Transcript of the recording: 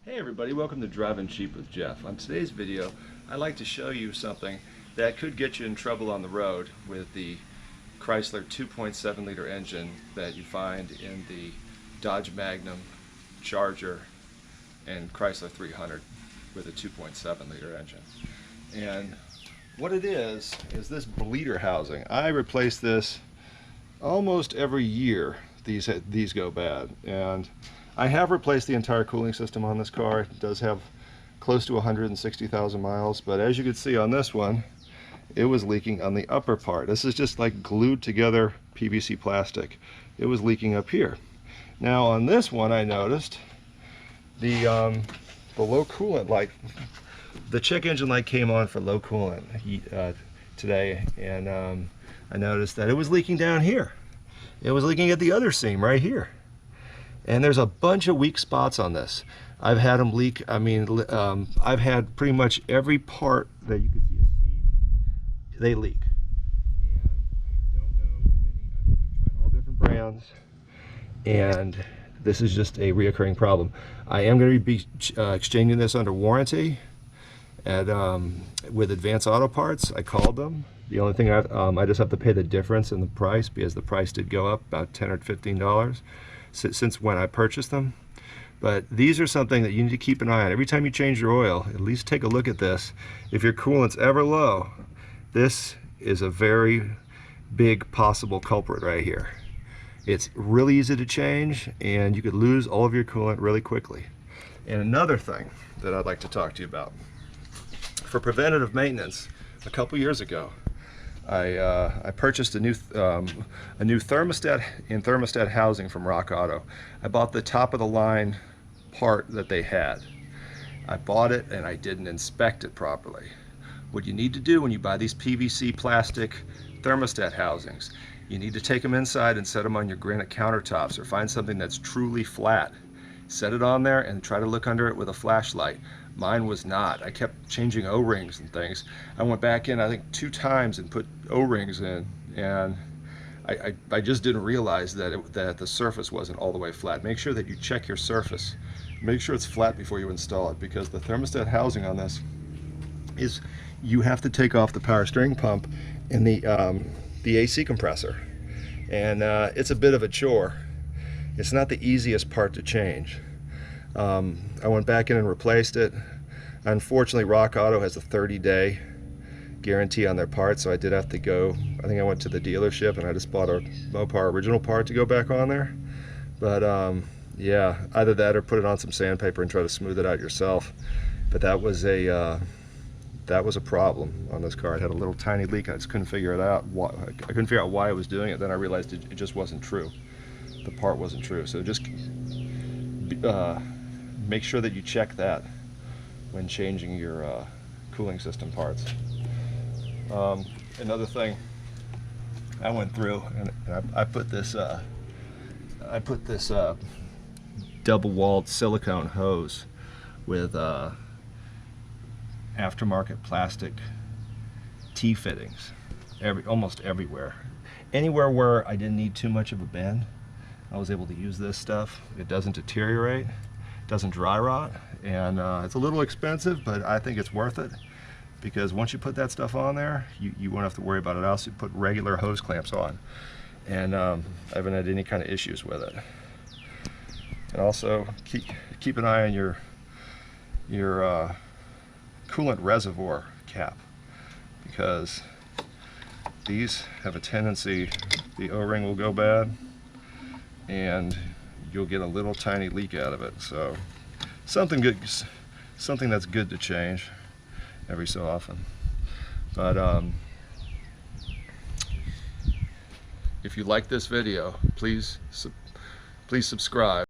Hey everybody, welcome to Driving Cheap with Jeff. On today's video, I'd like to show you something that could get you in trouble on the road with the Chrysler 2.7 liter engine that you find in the Dodge Magnum, Charger, and Chrysler 300 with a 2.7 liter engine. And what it is this bleeder housing. I replace this almost every year. These go bad, and I have replaced the entire cooling system on this car. It does have close to 160,000 miles, but as you can see on this one, it was leaking on the upper part. This is just like glued together PVC plastic. It was leaking up here. Now on this one, I noticed the low coolant light, the check engine light came on for low coolant today, and I noticed that it was leaking down here. It was leaking at the other seam right here. And there's a bunch of weak spots on this. I've had them leak. I mean, I've had pretty much every part that you could see a seam, they leak. And I don't know of any, I've tried all different brands, and this is just a reoccurring problem. I am going to be exchanging this under warranty with Advance Auto Parts. I called them. The only thing I just have to pay the difference in the price, because the price did go up about $10 or $15 since when I purchased them. But these are something that you need to keep an eye on. Every time you change your oil, at least take a look at this. If your coolant's ever low, this is a very big possible culprit right here. It's really easy to change, and you could lose all of your coolant really quickly. And another thing that I'd like to talk to you about, for preventative maintenance, a couple years ago, I purchased a new thermostat in Thermostat Housing from Rock Auto. I bought the top of the line part that they had. I bought it and I didn't inspect it properly. What you need to do when you buy these PVC plastic thermostat housings, you need to take them inside and set them on your granite countertops, or find something that's truly flat. Set it on there and try to look under it with a flashlight. Mine was not. I kept changing O-rings and things. I went back in, I think 2 times, and put O-rings in, and I just didn't realize that the surface wasn't all the way flat. Make sure that you check your surface. Make sure it's flat before you install it, because the thermostat housing on this is, you have to take off the power steering pump and the AC compressor, and it's a bit of a chore. It's not the easiest part to change. I went back in and replaced it. Unfortunately, Rock Auto has a 30-day guarantee on their parts, so I did have to go. I think I went to the dealership and I just bought a Mopar original part to go back on there. But yeah, either that or put it on some sandpaper and try to smooth it out yourself. But that was a problem on this car. It had a little tiny leak. I just couldn't figure it out. I couldn't figure out why it was doing it. Then I realized it just wasn't true. The part wasn't true. So just make sure that you check that when changing your cooling system parts. Another thing I went through, and I put this double-walled silicone hose with aftermarket plastic T-fittings almost everywhere. Anywhere where I didn't need too much of a bend, I was able to use this stuff. It doesn't deteriorate, doesn't dry rot, and it's a little expensive, but I think it's worth it, because once you put that stuff on there, you won't have to worry about it. I also put regular hose clamps on, and I haven't had any kind of issues with it. And also keep an eye on your coolant reservoir cap, because these have a tendency, the O-ring will go bad and you'll get a little tiny leak out of it. So something that's good to change every so often. But if you like this video, please subscribe.